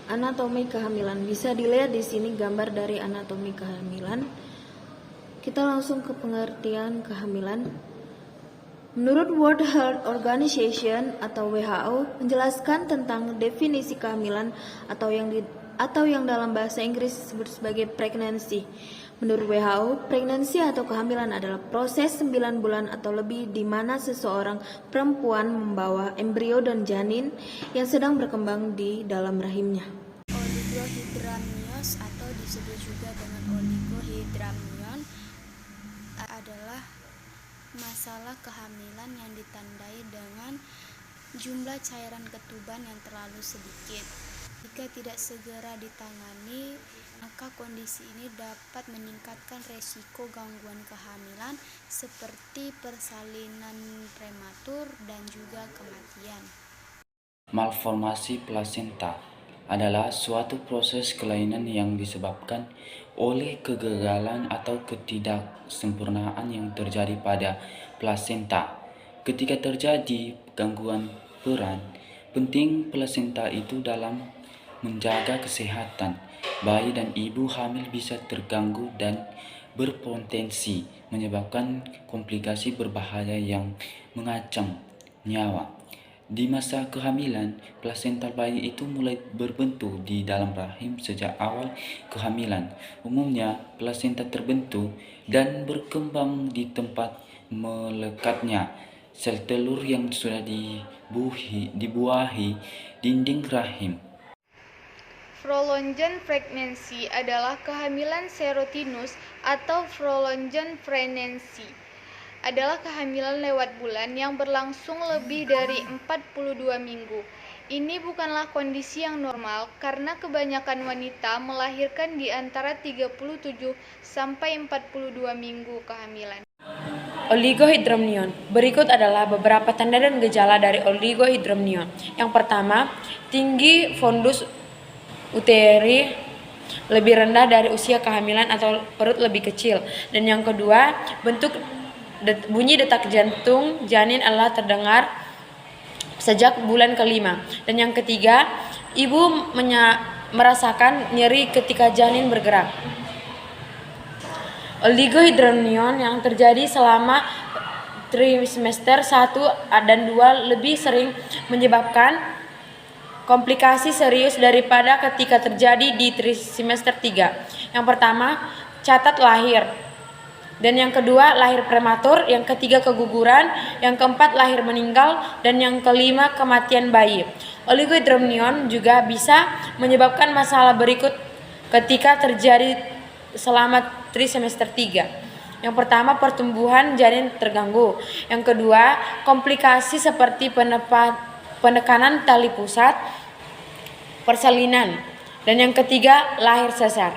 Anatomi kehamilan. Bisa dilihat di sini gambar dari anatomi kehamilan. Kita langsung ke pengertian kehamilan. Menurut World Health Organization atau WHO menjelaskan tentang definisi kehamilan atau yang dalam bahasa Inggris disebut sebagai pregnancy. Menurut WHO, pregnancy atau kehamilan adalah proses 9 bulan atau lebih di mana seseorang perempuan membawa embrio dan janin yang sedang berkembang di dalam rahimnya. Oligohydramnios atau disebut juga dengan oligohydramnion adalah masalah kehamilan yang ditandai dengan jumlah cairan ketuban yang terlalu sedikit. Jika tidak segera ditangani, maka kondisi ini dapat meningkatkan resiko gangguan kehamilan seperti persalinan prematur dan juga kematian. Malformasi plasenta adalah suatu proses kelainan yang disebabkan oleh kegagalan atau ketidaksempurnaan yang terjadi pada plasenta. Ketika terjadi gangguan peran penting plasenta itu dalam menjaga kesehatan bayi dan ibu hamil bisa terganggu dan berpotensi menyebabkan komplikasi berbahaya yang mengancam nyawa. Di masa kehamilan, plasenta bayi itu mulai berbentuk di dalam rahim sejak awal kehamilan. Umumnya, plasenta terbentuk dan berkembang di tempat melekatnya sel telur yang sudah dibuahi dinding rahim. Prolonged pregnancy adalah kehamilan serotinus atau prolonged pregnancy. Adalah kehamilan lewat bulan yang berlangsung lebih dari 42 minggu. Ini bukanlah kondisi yang normal karena kebanyakan wanita melahirkan di antara 37 sampai 42 minggu kehamilan. Oligohydramnion. Berikut adalah beberapa tanda dan gejala dari oligohydramnion. Yang pertama, tinggi fundus uteri lebih rendah dari usia kehamilan atau perut lebih kecil. Dan yang kedua, bunyi detak jantung janin adalah terdengar sejak bulan kelima. Dan yang ketiga, ibu merasakan nyeri ketika janin bergerak. Oligohydramnion yang terjadi selama trimester 1 dan 2 lebih sering menyebabkan komplikasi serius daripada ketika terjadi di trimester 3. Yang pertama, catat lahir. Dan yang kedua, lahir prematur. Yang ketiga, keguguran. Yang keempat, lahir meninggal. Dan yang kelima, kematian bayi. Oligohydramnion juga bisa menyebabkan masalah berikut ketika terjadi selama trimester 3. Yang pertama, pertumbuhan janin terganggu. Yang kedua, komplikasi seperti penekanan tali pusat, persalinan. Dan yang ketiga, lahir sesar.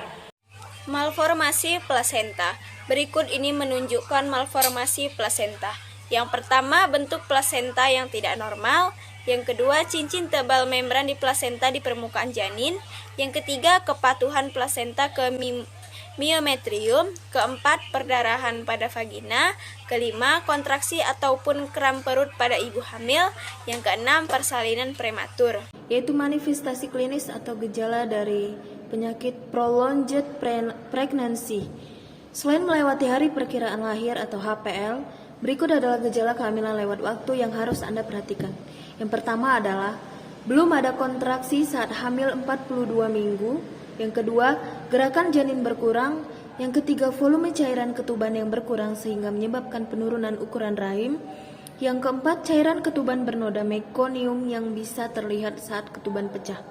Malformasi plasenta. Berikut ini menunjukkan malformasi plasenta. Yang pertama, bentuk plasenta yang tidak normal. Yang kedua, cincin tebal membran di plasenta di permukaan janin. Yang ketiga, kepatuhan plasenta ke miometrium. Keempat, perdarahan pada vagina. Kelima, kontraksi ataupun kram perut pada ibu hamil. Yang keenam, persalinan prematur. Yaitu manifestasi klinis atau gejala dari penyakit prolonged pregnancy. Selain melewati hari perkiraan lahir atau HPL, berikut adalah gejala kehamilan lewat waktu yang harus Anda perhatikan. Yang pertama adalah belum ada kontraksi saat hamil 42 minggu. Yang kedua, gerakan janin berkurang. Yang ketiga, volume cairan ketuban yang berkurang sehingga menyebabkan penurunan ukuran rahim. Yang keempat, cairan ketuban bernoda mekonium yang bisa terlihat saat ketuban pecah.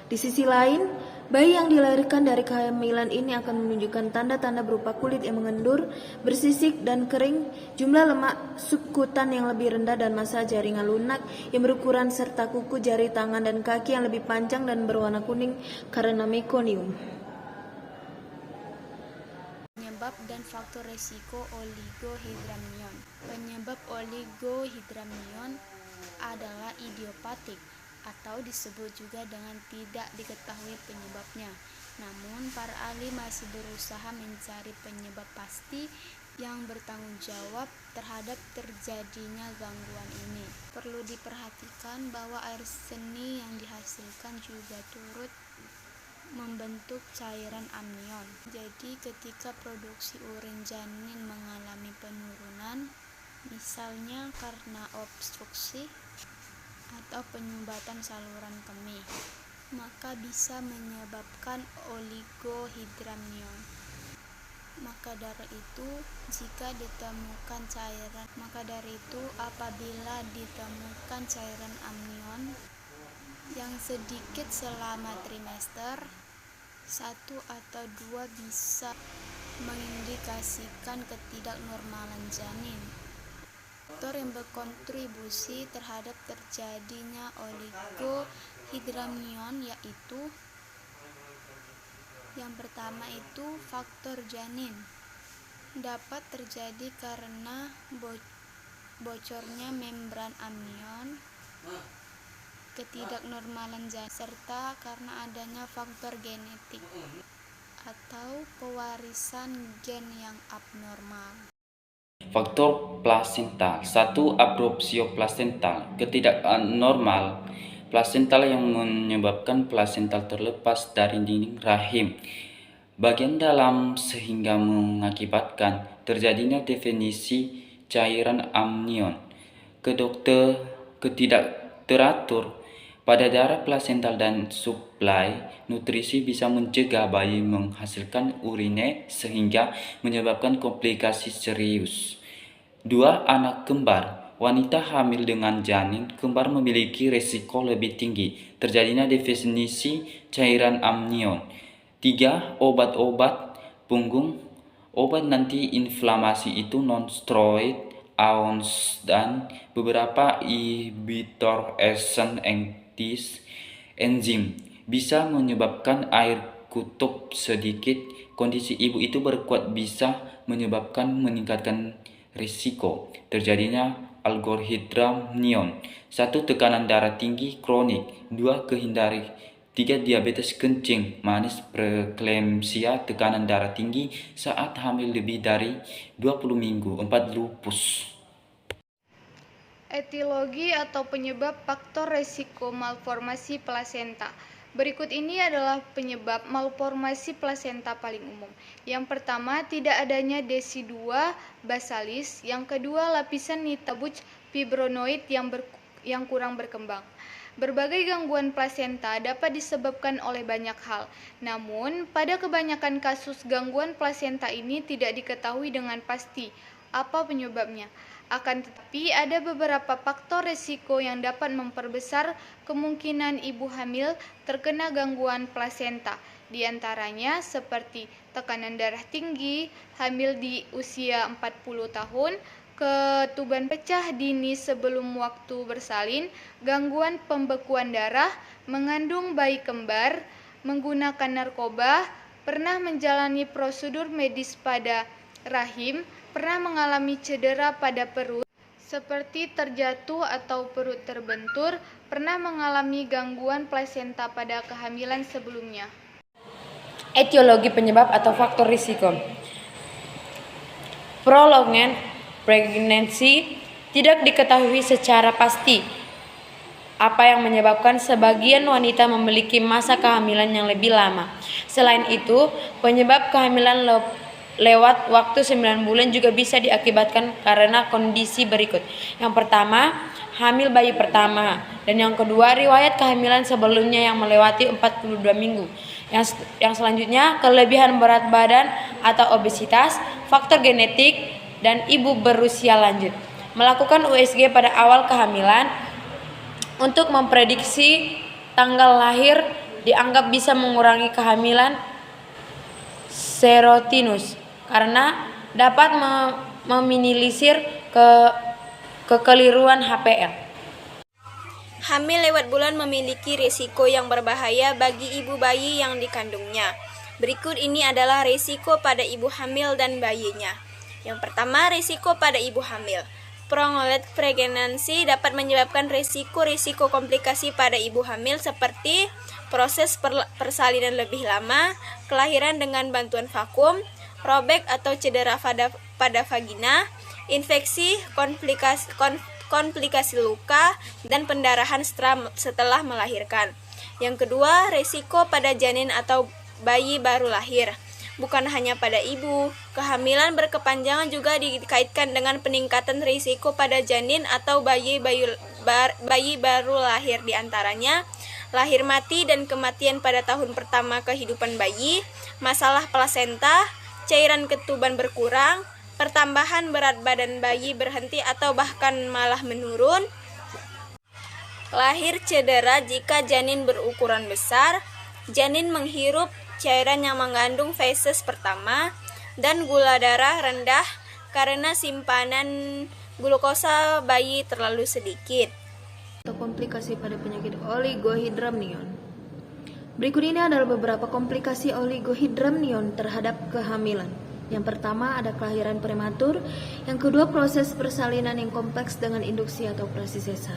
Di sisi lain, bayi yang dilahirkan dari kehamilan ini akan menunjukkan tanda-tanda berupa kulit yang mengendur, bersisik dan kering, jumlah lemak subkutan yang lebih rendah dan massa jaringan lunak yang berukuran serta kuku, jari tangan dan kaki yang lebih panjang dan berwarna kuning karena mekonium. Penyebab dan faktor resiko oligohydramnion. Penyebab oligohydramnion adalah idiopatik atau disebut juga dengan tidak diketahui penyebabnya. Namun, para ahli masih berusaha mencari penyebab pasti yang bertanggung jawab terhadap terjadinya gangguan ini. Perlu diperhatikan bahwa air seni yang dihasilkan juga turut membentuk cairan amnion. Jadi ketika produksi urin janin mengalami penurunan, misalnya karena obstruksi atau penyumbatan saluran kemih, maka bisa menyebabkan oligohidramnion. Maka dari itu, apabila ditemukan cairan amnion yang sedikit selama trimester 1 atau 2 bisa mengindikasikan ketidaknormalan janin. Faktor yang berkontribusi terhadap terjadinya oligohidramnion yaitu yang pertama itu faktor janin. Dapat terjadi karena bocornya membran amnion, ketidaknormalan janin, serta karena adanya faktor genetik atau pewarisan gen yang abnormal. Faktor plasental. 1. Abrupsio plasental. Ketidaknormal plasental yang menyebabkan plasental terlepas dari dinding rahim bagian dalam sehingga mengakibatkan terjadinya definisi cairan amnion. Ketidak teratur pada darah plasental dan suplai nutrisi bisa mencegah bayi menghasilkan urine sehingga menyebabkan komplikasi serius. 2. Anak kembar. Wanita hamil dengan janin kembar memiliki risiko lebih tinggi terjadinya definisi cairan amnion. 3. Obat-obat punggung. Obat anti-inflamasi itu non-steroid, AONS, dan beberapa inhibitor enzim bisa menyebabkan air kutub sedikit. Kondisi ibu itu berkuat bisa menyebabkan meningkatkan risiko terjadinya oligohidramnion. 1. Tekanan darah tinggi kronik. 2. Kehindari. 3. Diabetes kencing manis, preeklamsia, tekanan darah tinggi saat hamil lebih dari 20 minggu. 4. Lupus. Etiologi atau penyebab faktor resiko malformasi plasenta. Berikut ini adalah penyebab malformasi plasenta paling umum. Yang pertama, tidak adanya desi-2 basalis. Yang kedua, lapisan nitabug fibronoid yang kurang berkembang. Berbagai gangguan plasenta dapat disebabkan oleh banyak hal. Namun, pada kebanyakan kasus gangguan plasenta ini tidak diketahui dengan pasti apa penyebabnya. Akan tetapi, ada beberapa faktor risiko yang dapat memperbesar kemungkinan ibu hamil terkena gangguan plasenta. Di antaranya seperti tekanan darah tinggi, hamil di usia 40 tahun, ketuban pecah dini sebelum waktu bersalin, gangguan pembekuan darah, mengandung bayi kembar, menggunakan narkoba, pernah menjalani prosedur medis pada rahim, pernah mengalami cedera pada perut seperti terjatuh atau perut terbentur, pernah mengalami gangguan plasenta pada kehamilan sebelumnya. Etiologi penyebab atau faktor risiko. Prolonged pregnancy tidak diketahui secara pasti apa yang menyebabkan sebagian wanita memiliki masa kehamilan yang lebih lama. Selain itu, penyebab kehamilan lewat waktu 9 bulan juga bisa diakibatkan karena kondisi berikut. Yang pertama, hamil bayi pertama, dan yang kedua, riwayat kehamilan sebelumnya yang melewati 42 minggu. Yang selanjutnya, kelebihan berat badan atau obesitas, faktor genetik, dan ibu berusia lanjut. Melakukan USG pada awal kehamilan untuk memprediksi tanggal lahir dianggap bisa mengurangi kehamilan serotinus karena dapat meminimalisir kekeliruan HPL. Hamil lewat bulan memiliki risiko yang berbahaya bagi ibu bayi yang dikandungnya. Berikut ini adalah risiko pada ibu hamil dan bayinya. Yang pertama, risiko pada ibu hamil. Prolonged pregnancy dapat menyebabkan risiko komplikasi pada ibu hamil seperti proses persalinan lebih lama, kelahiran dengan bantuan vakum, robek atau cedera pada vagina, infeksi, komplikasi luka, dan pendarahan setelah melahirkan. Yang kedua, resiko pada janin atau bayi baru lahir. Bukan hanya pada ibu, kehamilan berkepanjangan juga dikaitkan dengan peningkatan risiko pada janin atau bayi baru lahir, diantaranya lahir mati dan kematian pada tahun pertama kehidupan bayi, masalah plasenta, cairan ketuban berkurang, pertambahan berat badan bayi berhenti atau bahkan malah menurun, lahir cedera jika janin berukuran besar, janin menghirup cairan yang mengandung feses pertama, dan gula darah rendah karena simpanan glukosa bayi terlalu sedikit. Atau komplikasi pada penyakit oligohidramnion. Berikut ini adalah beberapa komplikasi oligohidramnion terhadap kehamilan. Yang pertama ada kelahiran prematur, yang kedua proses persalinan yang kompleks dengan induksi atau operasi sesar.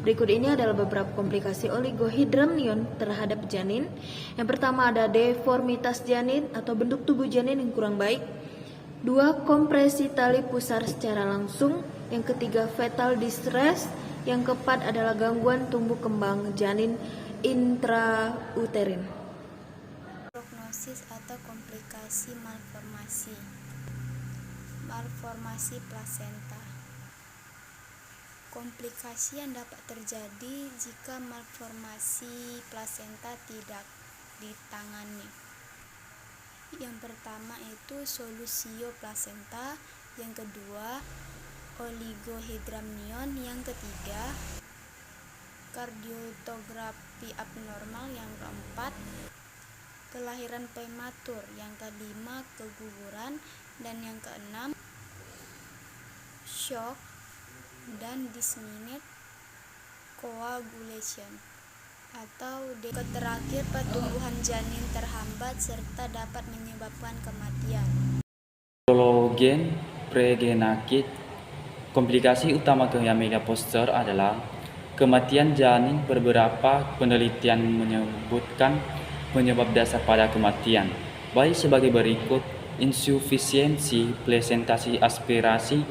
Berikut ini adalah beberapa komplikasi oligohidramnion terhadap janin. Yang pertama ada deformitas janin atau bentuk tubuh janin yang kurang baik. Dua, kompresi tali pusar secara langsung. Yang ketiga, fetal distress. Yang keempat adalah gangguan tumbuh kembang janin intrauterin. Prognosis atau komplikasi malformasi. Malformasi plasenta. Komplikasi yang dapat terjadi jika malformasi plasenta tidak ditangani. Yang pertama itu solusio plasenta, yang kedua oligohidramnion, yang ketiga kardiotografi abnormal, yang keempat kelahiran prematur, yang kelima keguguran, dan yang keenam shock dan disseminate coagulation atau terakhir pertumbuhan janin terhambat serta dapat menyebabkan kematian. Prologen pregenakit. Komplikasi utama kehamilan poster adalah kematian janin. Beberapa penelitian menyebutkan penyebab dasar pada kematian, baik sebagai berikut: insufisiensi plasentasi aspirasi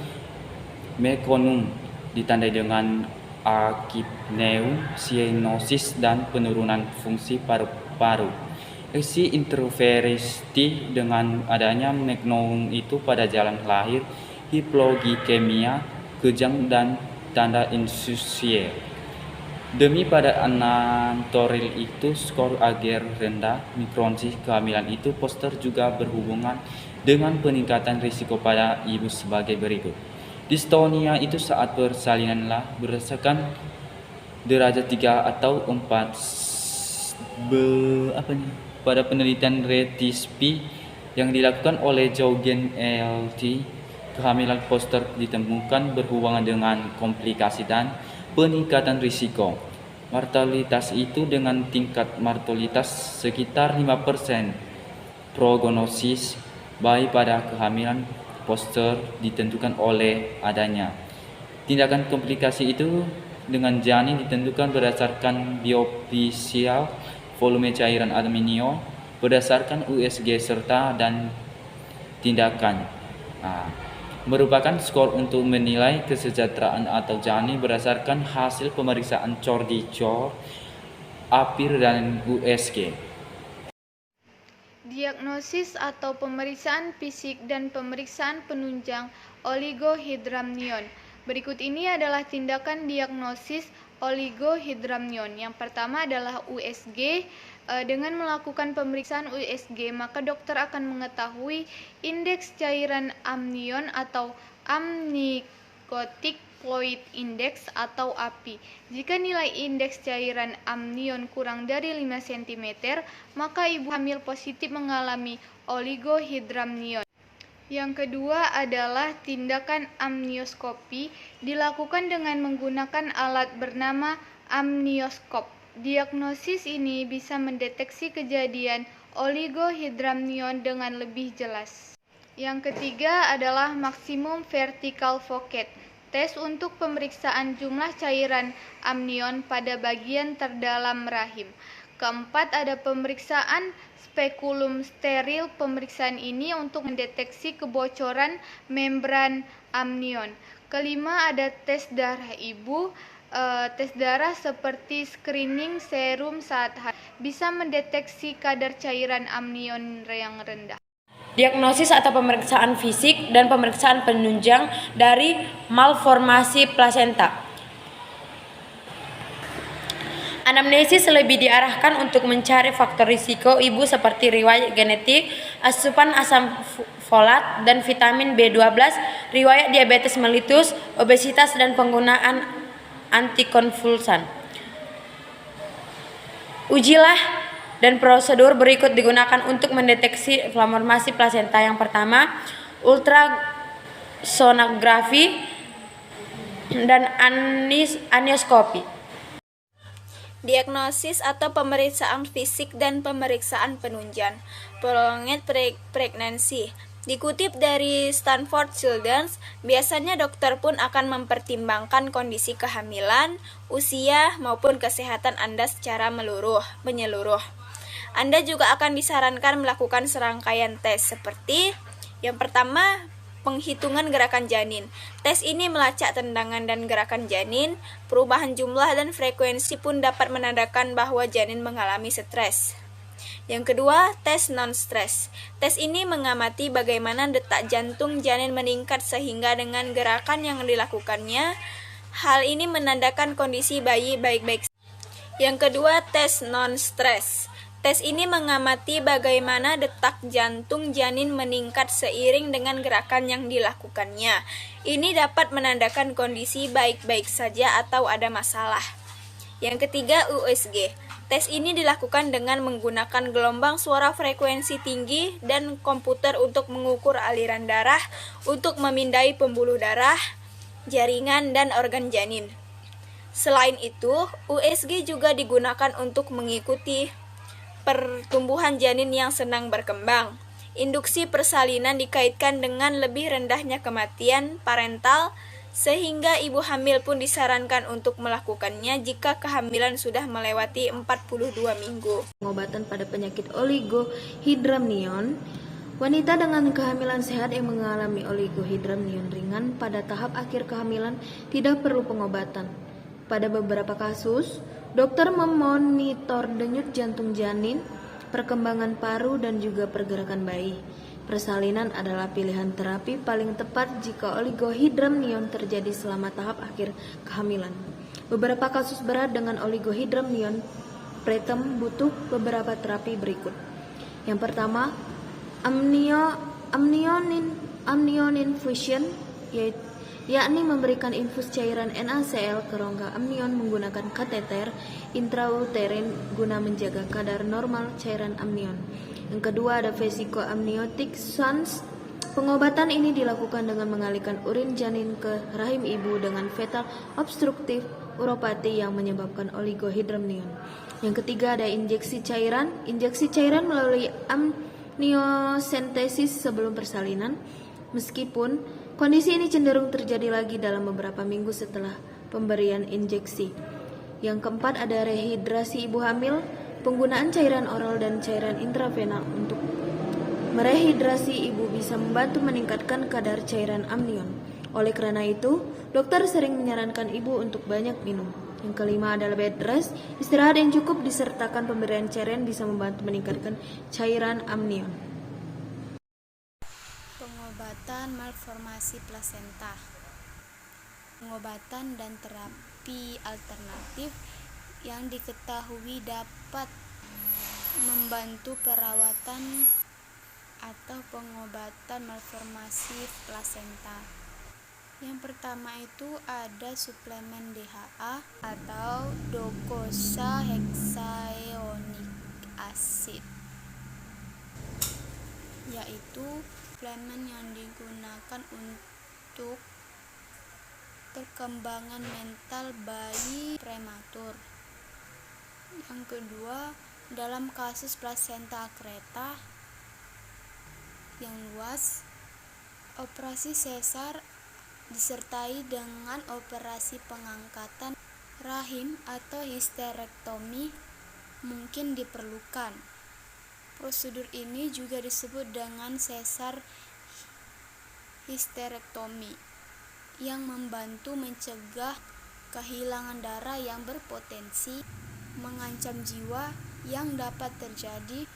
mekonum ditandai dengan akipneu, cyanosis, dan penurunan fungsi paru-paru. Isi interferensi dengan adanya mekonum itu pada jalan lahir, hiplogikemia, kejang, dan tanda insusie. Demi pada anantoril itu skor agar rendah mikronsi kehamilan itu, poster juga berhubungan dengan peningkatan risiko pada ibu sebagai berikut. Distonia itu saat persalinanlah berdasarkan derajat 3 atau 4 pada penelitian RETISP yang dilakukan oleh Jaugen LT. Kehamilan poster ditemukan berhubungan dengan komplikasi dan peningkatan risiko. Mortalitas itu dengan tingkat mortalitas sekitar 5%. Prognosis baik pada kehamilan poster ditentukan oleh adanya tindakan komplikasi itu dengan janin ditentukan berdasarkan biopsial volume cairan amnion, berdasarkan USG serta dan tindakan. Merupakan skor untuk menilai kesejahteraan atau janin berdasarkan hasil pemeriksaan Cor-Di-Cor, APIR, dan USG. Diagnosis atau pemeriksaan fisik dan pemeriksaan penunjang oligohidramnion. Berikut ini adalah tindakan diagnosis oligohidramnion. Yang pertama adalah USG. Dengan melakukan pemeriksaan USG, maka dokter akan mengetahui indeks cairan amnion atau amniotic fluid index atau AFI. Jika nilai indeks cairan amnion kurang dari 5 cm, maka ibu hamil positif mengalami oligohidramnion. Yang kedua adalah tindakan amnioskopi, dilakukan dengan menggunakan alat bernama amnioskop. Diagnosis ini bisa mendeteksi kejadian oligohidramnion dengan lebih jelas. Yang ketiga adalah maksimum vertical focket, tes untuk pemeriksaan jumlah cairan amnion pada bagian terdalam rahim. Keempat, ada pemeriksaan spekulum steril. Pemeriksaan ini untuk mendeteksi kebocoran membran amnion. Kelima, ada tes darah ibu. Tes darah seperti screening serum saat hamil bisa mendeteksi kadar cairan amnion yang rendah. Diagnosis atau pemeriksaan fisik dan pemeriksaan penunjang dari malformasi plasenta. Anamnesis lebih diarahkan untuk mencari faktor risiko ibu seperti riwayat genetik, asupan asam folat dan vitamin B12, riwayat diabetes mellitus, obesitas dan penggunaan antikonvulsan. Ujilah dan prosedur berikut digunakan untuk mendeteksi malformasi plasenta. Yang pertama, ultrasonografi dan anioskopi. Diagnosis atau pemeriksaan fisik dan pemeriksaan penunjang. Prolonged pregnancy. Dikutip dari Stanford Children's, biasanya dokter pun akan mempertimbangkan kondisi kehamilan, usia, maupun kesehatan Anda secara menyeluruh. Anda juga akan disarankan melakukan serangkaian tes seperti yang pertama, penghitungan gerakan janin. Tes ini melacak tendangan dan gerakan janin. Perubahan jumlah dan frekuensi pun dapat menandakan bahwa janin mengalami stres. Yang kedua, tes non-stres. Tes ini mengamati bagaimana detak jantung janin meningkat sehingga dengan gerakan yang dilakukannya, hal ini menandakan kondisi bayi baik-baik. Yang kedua, tes non-stres. Tes ini mengamati bagaimana detak jantung janin meningkat seiring dengan gerakan yang dilakukannya. Ini dapat menandakan kondisi baik-baik saja atau ada masalah. Yang ketiga, USG. Tes ini dilakukan dengan menggunakan gelombang suara frekuensi tinggi dan komputer untuk mengukur aliran darah, untuk memindai pembuluh darah, jaringan, dan organ janin. Selain itu, USG juga digunakan untuk mengikuti pertumbuhan janin yang sedang berkembang. Induksi persalinan dikaitkan dengan lebih rendahnya kematian parental, sehingga ibu hamil pun disarankan untuk melakukannya jika kehamilan sudah melewati 42 minggu. Pengobatan pada penyakit oligohydramnion. Wanita dengan kehamilan sehat yang mengalami oligohydramnion ringan pada tahap akhir kehamilan tidak perlu pengobatan. Pada beberapa kasus, dokter memonitor denyut jantung janin, perkembangan paru, dan juga pergerakan bayi. Persalinan adalah pilihan terapi paling tepat jika oligohydramnion terjadi selama tahap akhir kehamilan. Beberapa kasus berat dengan oligohydramnion preterm butuh beberapa terapi berikut. Yang pertama, amnion infusion, yakni memberikan infus cairan NaCl ke rongga amnion menggunakan kateter intrauterin guna menjaga kadar normal cairan amnion. Yang kedua, ada vesikoamniotic shunts. Pengobatan ini dilakukan dengan mengalirkan urin janin ke rahim ibu dengan fetal obstructive uropati yang menyebabkan oligohydramnion. Yang ketiga, ada injeksi cairan. Injeksi cairan melalui amniocentesis sebelum persalinan. Meskipun kondisi ini cenderung terjadi lagi dalam beberapa minggu setelah pemberian injeksi. Yang keempat, ada rehidrasi ibu hamil. Penggunaan cairan oral dan cairan intravena untuk merehidrasi ibu bisa membantu meningkatkan kadar cairan amnion. Oleh karena itu, dokter sering menyarankan ibu untuk banyak minum. Yang kelima adalah bed rest. Istirahat yang cukup disertakan pemberian cairan bisa membantu meningkatkan cairan amnion. Pengobatan malformasi plasenta. Pengobatan dan terapi alternatif yang diketahui dapat membantu perawatan atau pengobatan malformasi plasenta. Yang pertama itu ada suplemen DHA atau docosahexaenoic acid, yaitu suplemen yang digunakan untuk perkembangan mental bayi prematur. Yang kedua, dalam kasus plasenta akreta yang luas, operasi sesar disertai dengan operasi pengangkatan rahim atau histerektomi mungkin diperlukan. Prosedur ini juga disebut dengan sesar histerektomi yang membantu mencegah kehilangan darah yang berpotensi mengancam jiwa yang dapat terjadi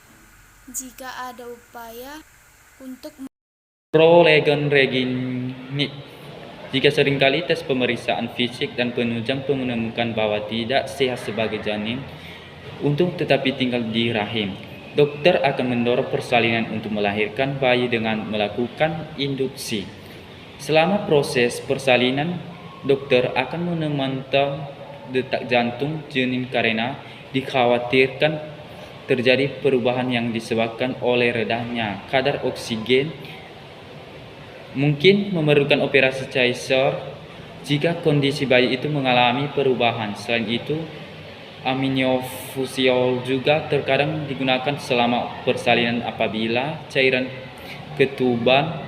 jika ada upaya untuk Prolegon-reginit. Jika seringkali tes pemeriksaan fisik dan penunjang menemukan bahwa tidak sehat sebagai janin untuk tetapi tinggal di rahim, dokter akan mendorong persalinan untuk melahirkan bayi dengan melakukan induksi. Selama proses persalinan, dokter akan memantau detak jantung janin karena dikhawatirkan terjadi perubahan yang disebabkan oleh rendahnya kadar oksigen. Mungkin memerlukan operasi caesar jika kondisi bayi itu mengalami perubahan. Selain itu, aminofusiol juga terkadang digunakan selama persalinan apabila cairan ketuban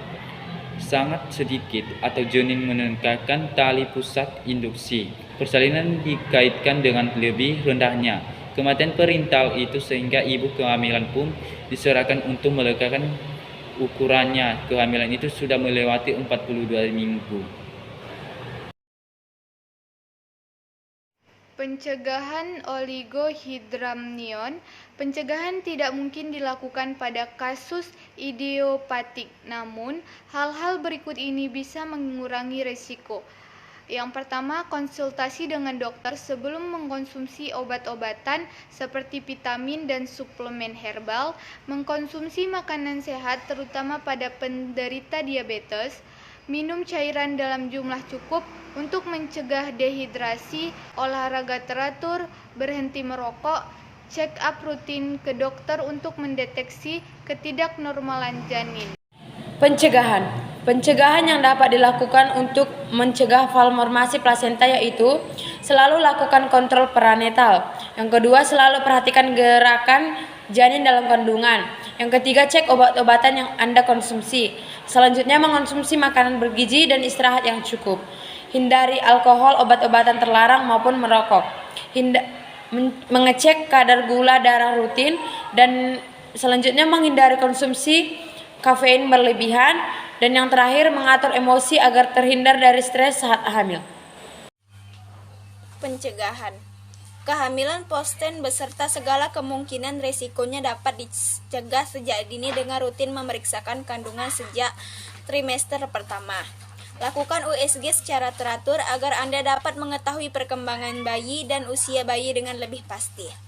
sangat sedikit atau janin meningkatkan tali pusat induksi. Persalinan dikaitkan dengan lebih rendahnya kematian perintal itu sehingga ibu kehamilan pun diserahkan untuk melegakan ukurannya. Kehamilan itu sudah melewati 42 minggu. Pencegahan oligohydramnion. Pencegahan tidak mungkin dilakukan pada kasus idiopatik, namun hal-hal berikut ini bisa mengurangi risiko. Yang pertama, konsultasi dengan dokter sebelum mengkonsumsi obat-obatan seperti vitamin dan suplemen herbal, mengkonsumsi makanan sehat terutama pada penderita diabetes, minum cairan dalam jumlah cukup untuk mencegah dehidrasi, olahraga teratur, berhenti merokok, check up rutin ke dokter untuk mendeteksi ketidaknormalan janin. Pencegahan yang dapat dilakukan untuk mencegah malformasi plasenta yaitu selalu lakukan kontrol prenatal. Yang kedua, selalu perhatikan gerakan janin dalam kandungan. Yang ketiga, cek obat-obatan yang Anda konsumsi. Selanjutnya, mengonsumsi makanan bergizi dan istirahat yang cukup. Hindari alkohol, obat-obatan terlarang maupun merokok. Mengecek kadar gula darah rutin dan selanjutnya menghindari konsumsi kafein berlebihan, dan yang terakhir mengatur emosi agar terhindar dari stres saat hamil. Pencegahan. Kehamilan posten beserta segala kemungkinan resikonya dapat dicegah sejak dini dengan rutin memeriksakan kandungan sejak trimester pertama. Lakukan USG secara teratur agar Anda dapat mengetahui perkembangan bayi dan usia bayi dengan lebih pasti.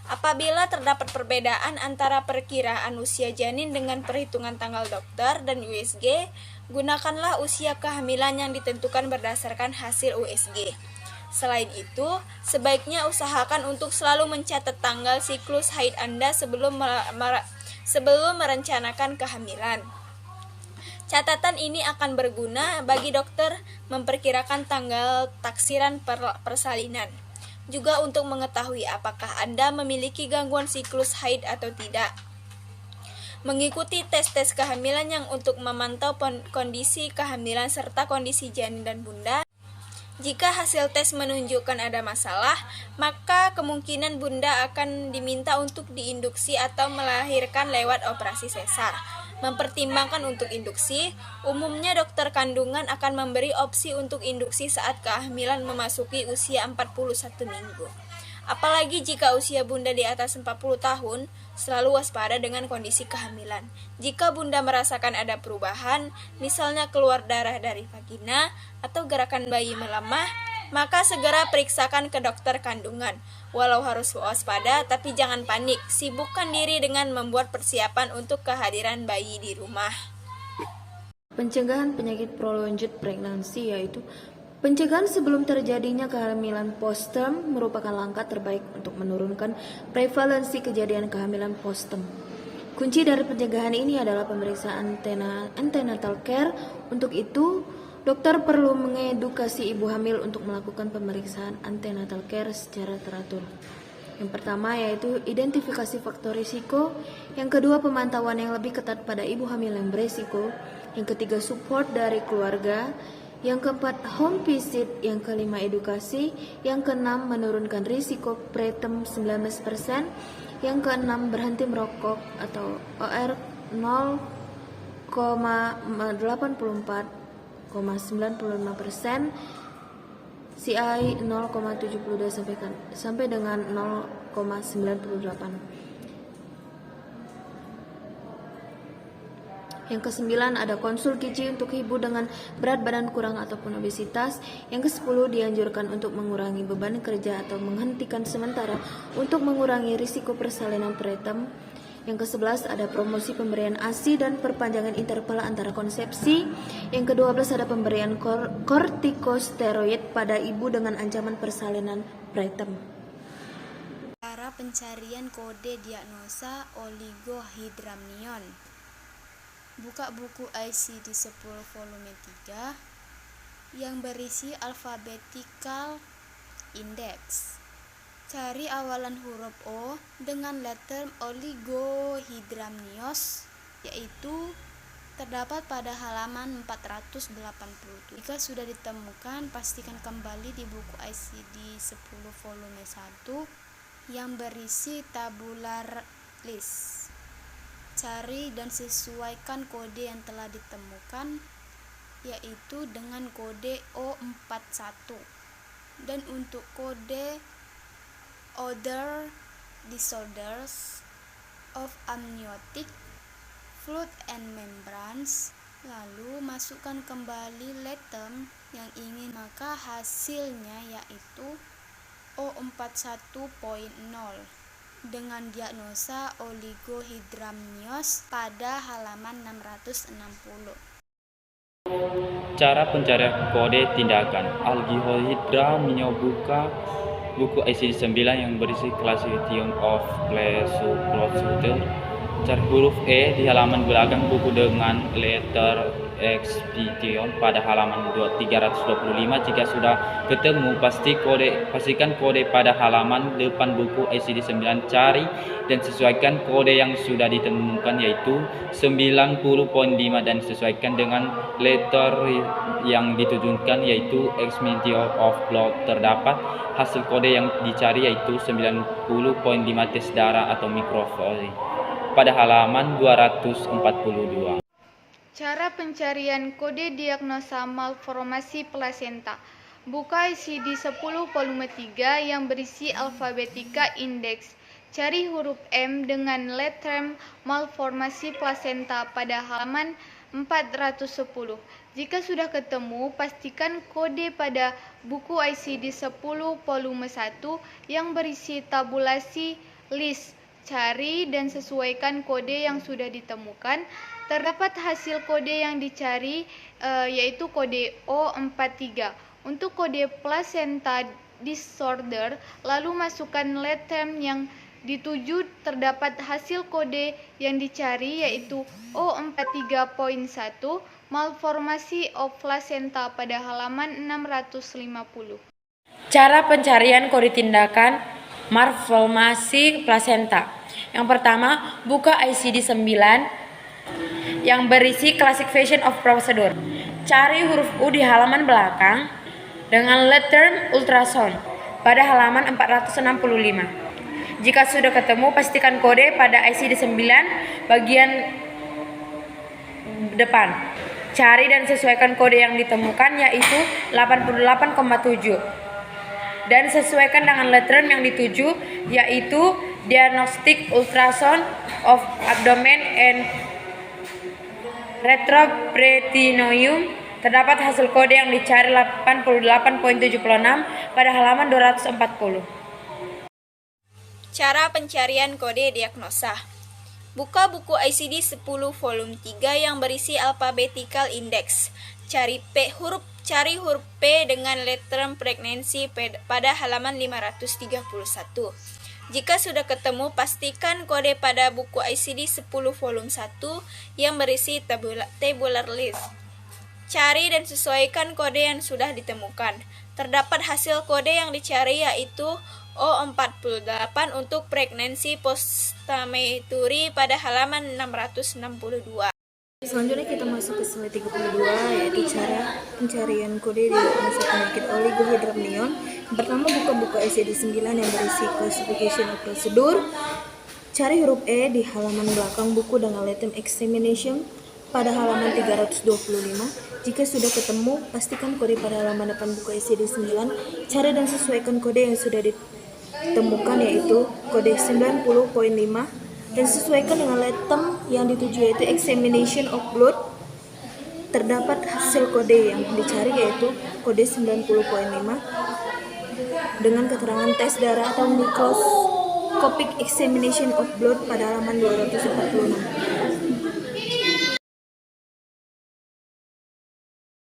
Apabila terdapat perbedaan antara perkiraan usia janin dengan perhitungan tanggal dokter dan USG, gunakanlah usia kehamilan yang ditentukan berdasarkan hasil USG. Selain itu, sebaiknya usahakan untuk selalu mencatat tanggal siklus haid Anda sebelum merencanakan kehamilan. Catatan ini akan berguna bagi dokter memperkirakan tanggal taksiran persalinan. Juga untuk mengetahui apakah Anda memiliki gangguan siklus haid atau tidak. Mengikuti tes-tes kehamilan yang untuk memantau kondisi kehamilan serta kondisi janin dan bunda. Jika hasil tes menunjukkan ada masalah, maka kemungkinan bunda akan diminta untuk diinduksi atau melahirkan lewat operasi sesar. Mempertimbangkan untuk induksi, umumnya dokter kandungan akan memberi opsi untuk induksi saat kehamilan memasuki usia 41 minggu. Apalagi jika usia bunda di atas 40 tahun, selalu waspada dengan kondisi kehamilan. Jika bunda merasakan ada perubahan, misalnya keluar darah dari vagina atau gerakan bayi melemah, maka segera periksakan ke dokter kandungan. Walau harus waspada, tapi jangan panik. Sibukkan diri dengan membuat persiapan untuk kehadiran bayi di rumah. Pencegahan penyakit prolonged pregnancy yaitu pencegahan sebelum terjadinya kehamilan postterm merupakan langkah terbaik untuk menurunkan prevalensi kejadian kehamilan postterm. Kunci dari pencegahan ini adalah pemeriksaan antenatal care. Untuk itu, dokter perlu mengedukasi ibu hamil untuk melakukan pemeriksaan antenatal care secara teratur. Yang pertama yaitu identifikasi faktor risiko, yang kedua pemantauan yang lebih ketat pada ibu hamil yang beresiko, yang ketiga support dari keluarga, Yang keempat, home visit. Yang kelima, edukasi. Yang keenam, menurunkan risiko preterm 19%. Yang keenam, berhenti merokok atau OR 0,84,95%, CI 0,72 sampai dengan 0,98. Yang kesembilan, ada konsul gizi untuk ibu dengan berat badan kurang ataupun obesitas. Yang kesepuluh, dianjurkan untuk mengurangi beban kerja atau menghentikan sementara untuk mengurangi risiko persalinan preterm. Yang ke-11 ada promosi pemberian ASI dan perpanjangan interval antara konsepsi. Yang ke-12 ada pemberian kortikosteroid pada ibu dengan ancaman persalinan preterm. Cara pencarian kode diagnosa oligohydramnion. Buka buku ICD-10 volume 3 yang berisi alphabetical index. Cari awalan huruf O dengan letter oligohydramnios, yaitu terdapat pada halaman 487. Jika sudah ditemukan, pastikan kembali di buku ICD-10 volume 1 yang berisi tabular list. Cari dan sesuaikan kode yang telah ditemukan, yaitu dengan kode O41. Dan untuk kode Other Disorders of Amniotic Fluid and Membranes, lalu masukkan kembali letter yang ingin, maka hasilnya yaitu O41.0 dengan diagnosa oligohydramnios pada halaman 660. Cara pencarian kode tindakan oligohydramnios. Buka buku ICD-9 yang berisi Classification of Placenta. Cari huruf E di halaman belakang buku dengan letter excipitation pada halaman 325. Jika sudah ketemu, pastikan kode pada halaman depan buku ICD-9. Cari dan sesuaikan kode yang sudah ditemukan, yaitu 90.5, dan sesuaikan dengan letter yang ditujukan, yaitu excipitation of blood. Terdapat hasil kode yang dicari, yaitu 90.5 tes darah atau mikroflora pada halaman 242. Cara pencarian kode diagnosa malformasi plasenta. Buka ICD-10 volume 3 yang berisi alphabetica index. Cari huruf M dengan letter malformasi plasenta pada halaman 410. Jika sudah ketemu, pastikan kode pada buku ICD-10 volume 1 yang berisi tabulasi list. Cari dan sesuaikan kode yang sudah ditemukan. Terdapat hasil kode yang dicari, yaitu kode O43. Untuk kode placenta disorder, lalu masukkan letter yang dituju. Terdapat hasil kode yang dicari, yaitu O43.1 malformasi of placenta pada halaman 650. Cara pencarian kode tindakan malformasi plasenta. Yang pertama, buka ICD-9 yang berisi Classification of Procedure. Cari huruf U di halaman belakang dengan letter ultrasound pada halaman 465. Jika sudah ketemu, pastikan kode pada ICD-9 bagian depan. Cari dan sesuaikan kode yang ditemukan, yaitu 88,7. Dan sesuaikan dengan letteran yang dituju, yaitu Diagnostic Ultrasound of Abdomen and Retroperitoneum. Terdapat hasil kode yang dicari 88.76 pada halaman 240. Cara pencarian kode diagnosa. Buka buku ICD-10 volume 3 yang berisi alphabetical index. Cari huruf P dengan letter pregnancy pada halaman 531. Jika sudah ketemu, pastikan kode pada buku ICD-10 volume 1 yang berisi tabular list. Cari dan sesuaikan kode yang sudah ditemukan. Terdapat hasil kode yang dicari, yaitu O48 untuk pregnancy postpartum pada halaman 662. Selanjutnya kita masuk ke slide 32, yaitu cara pencarian kode di masa penyakit oligohydramnion. Yang pertama, buka buku ICD-9 yang berisi classification of procedure. Cari huruf E di halaman belakang buku dengan latent examination pada halaman 325. Jika sudah ketemu, pastikan kode pada halaman depan buku ICD-9. Cari dan sesuaikan kode yang sudah ditemukan, yaitu kode 90.5, dan sesuaikan dengan item yang dituju, yaitu examination of blood. Terdapat hasil kode yang dicari, yaitu kode 90.5 dengan keterangan tes darah atau microscopic examination of blood pada halaman 246.